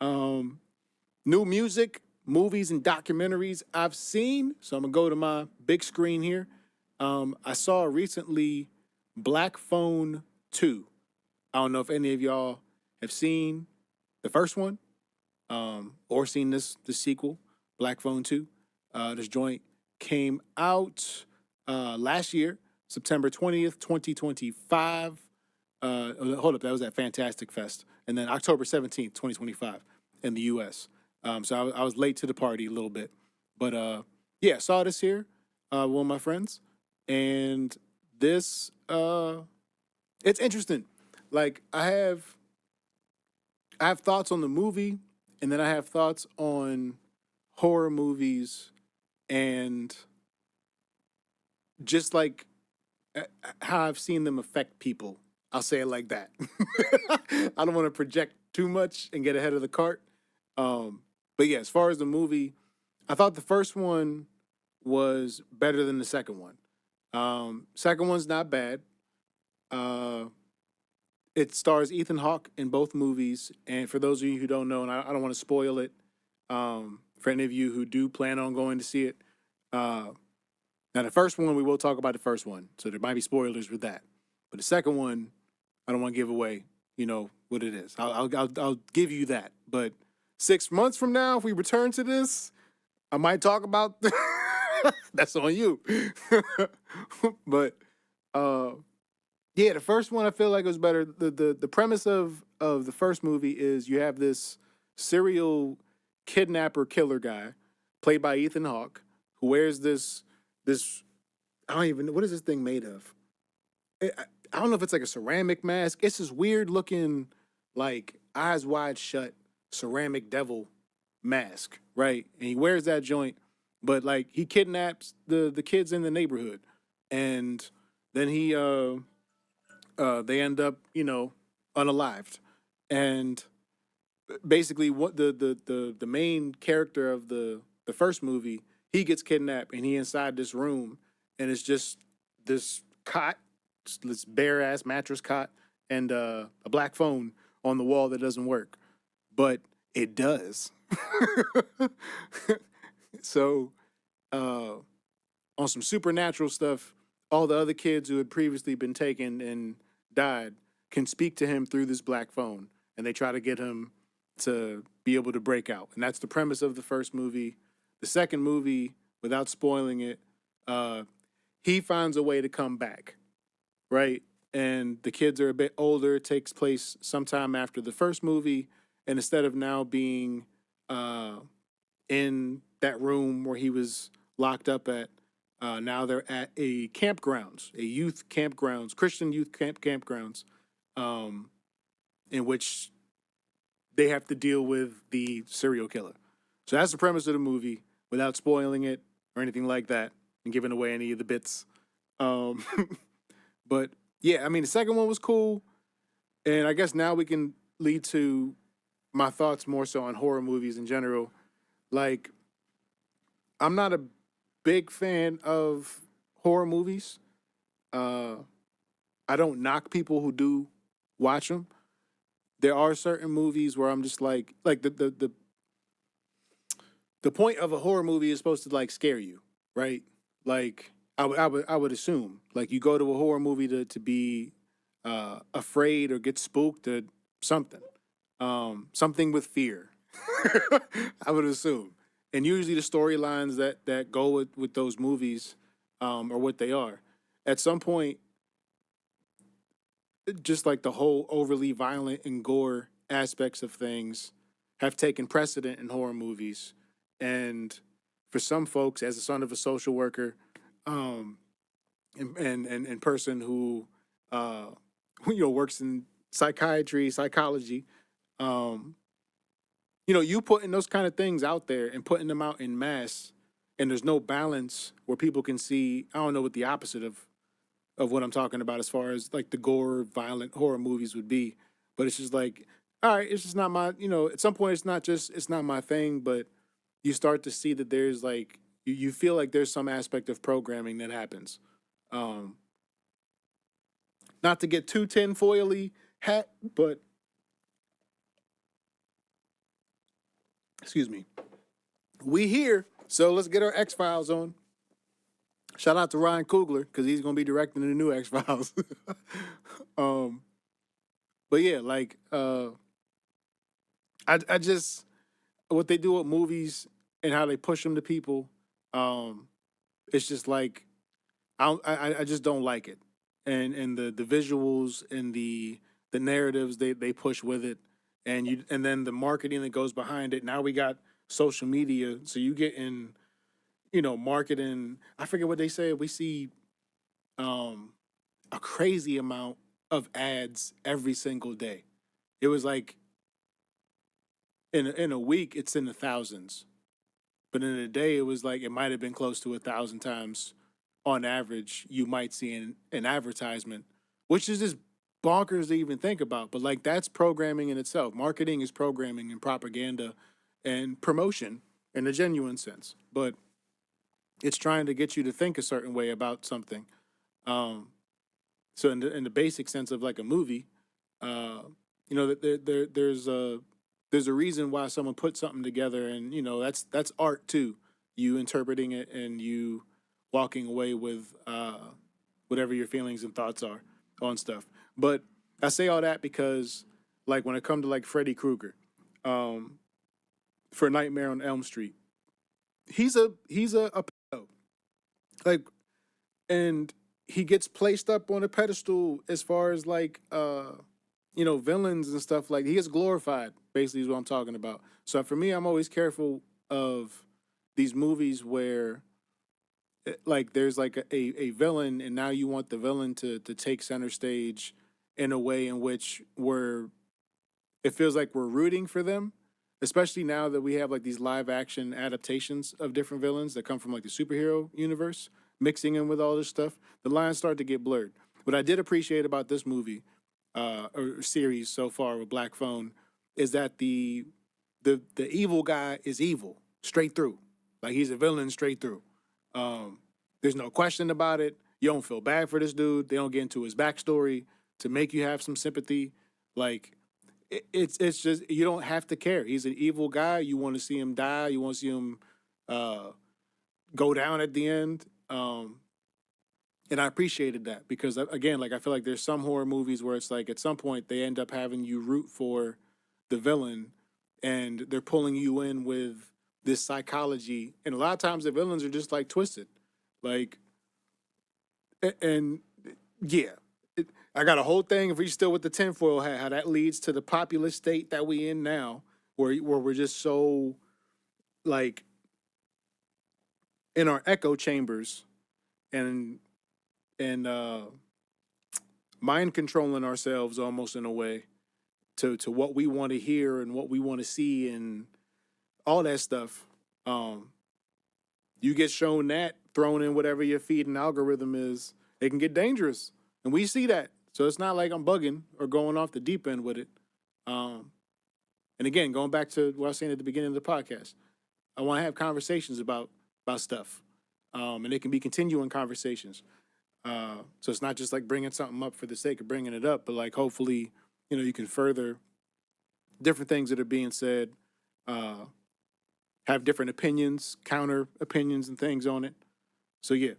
Um, New music, movies, and documentaries I've seen. So I'm gonna go to my big screen here. I saw recently Black Phone 2. I don't know if any of y'all have seen the first one, or seen the sequel, Black Phone 2. This joint came out last year, September 20th, 2025. Hold up, that was at Fantastic Fest. And then October 17th, 2025 in the US. So I was late to the party a little bit. But yeah, saw this here, one of my friends. And this, it's interesting. Like, I have thoughts on the movie, and then I have thoughts on horror movies and just like how I've seen them affect people. I'll say it like that. I don't want to project too much and get ahead of the cart. But yeah, as far as the movie, I thought the first one was better than the second one. Second one's not bad. Uh, it stars Ethan Hawke in both movies, and for those of you who don't know, and I don't want to spoil it, for any of you who do plan on going to see it, uh, now the first one we will talk about the first one, so there might be spoilers with that. But the second one, I don't want to give away, what it is. I'll give you that. But 6 months from now, if we return to this, I might talk about. That's on you. But uh, yeah, the first one I feel like was better. The premise of the first movie is you have this serial kidnapper killer guy, played by Ethan Hawke, who wears this I don't even know what is this thing made of. I don't know if it's like a ceramic mask. It's this weird looking, like eyes wide shut ceramic devil mask, right? And he wears that joint, but like he kidnaps the kids in the neighborhood, and then they end up unalived, and basically what the main character of the first movie, he gets kidnapped and he inside this room, and it's just this cot, this bare ass mattress cot, and a black phone on the wall that doesn't work, but it does. So uh on some supernatural stuff, all the other kids who had previously been taken and died can speak to him through this black phone, and they try to get him to be able to break out. And that's the premise of the first movie. The second movie, without spoiling it, uh, he finds a way to come back, right? And the kids are a bit older. It takes place sometime after the first movie, and instead of now being uh, in that room where he was locked up at, now they're at a campgrounds, a youth campgrounds, Christian youth campgrounds, um, in which they have to deal with the serial killer. So that's the premise of the movie, without spoiling it or anything like that, and giving away any of the bits. Um, but yeah, I mean, the second one was cool, and I guess now we can lead to my thoughts more so on horror movies in general. Like, I'm not a big fan of horror movies. Uh, I don't knock people who do watch them. There are certain movies where I'm just like the point of a horror movie is supposed to like scare you, right? Like I would assume like you go to a horror movie to be afraid or get spooked or something, something with fear. I would assume, and usually the storylines that go with those movies, are what they are. At some point, just like the whole overly violent and gore aspects of things have taken precedent in horror movies. And for some folks, as a son of a social worker, um, and person who uh, works in psychiatry, psychology, um, you putting those kind of things out there and putting them out in mass, and there's no balance where people can see. I don't know what the opposite of what I'm talking about as far as like the gore, violent horror movies would be. But it's just like, all right, it's just not my, at some point it's not my thing, but you start to see that there's like, you feel like there's some aspect of programming that happens. Um, Not to get too tinfoily hat, but Excuse me. We here, so let's get our X Files on. Shout out to Ryan Coogler because he's gonna be directing the new X Files. um, but yeah, like I just what they do with movies and how they push them to people. Um, it's just like I just don't like it, and the visuals and the narratives they push with it, and then the marketing that goes behind it. Now we got social media, so you get in marketing. I forget what they said. We see um a crazy amount of ads every single day. It was like in a week it's in the thousands, but in a day it was like it might have been close to 1,000 times on average you might see an advertisement, which is just bonkers to even think about. But like that's programming in itself. Marketing is programming and propaganda and promotion in a genuine sense. But it's trying to get you to think a certain way about something. Um, so in the basic sense of like a movie, uh, there's a reason why someone put something together, and that's art too. You interpreting it and you walking away with whatever your feelings and thoughts are on stuff. But I say all that because, like, when it comes to like Freddy Krueger, um, for Nightmare on Elm Street, he's a pedo. Like, and he gets placed up on a pedestal as far as like villains and stuff. Like, he gets glorified, basically, is what I'm talking about. So for me, I'm always careful of these movies where like there's like a villain, and now you want the villain to take center stage in a way in which it feels like we're rooting for them, especially now that we have like these live action adaptations of different villains that come from like the superhero universe, mixing in with all this stuff. The lines start to get blurred. What I did appreciate about this movie or series so far with Black Phone is that the evil guy is evil straight through. Like, he's a villain straight through. Um, there's no question about it. You don't feel bad for this dude. They don't get into his backstory to make you have some sympathy. Like, it's just, you don't have to care. He's an evil guy. You want to see him die. You want to see him uh, go down at the end. And I appreciated that because, again, like, I feel like there's some horror movies where it's like at some point they end up having you root for the villain, and they're pulling you in with this psychology. And a lot of times the villains are just like twisted. Like, and yeah, I got a whole thing. If we still with the tinfoil hat, how that leads to the populist state that we in now, where we're just so like in our echo chambers and and mind controlling ourselves almost in a way to what we want to hear and what we want to see and all that stuff. Um, you get shown that thrown in whatever your feeding algorithm is, it can get dangerous, and we see that. So it's not like I'm bugging or going off the deep end with it. Um, and again, going back to what I was saying at the beginning of the podcast, I want to have conversations about stuff, and it can be continuing conversations. So it's not just like bringing something up for the sake of bringing it up, but like hopefully, you can further different things that are being said, uh, have different opinions, counter opinions, and things on it. So yeah,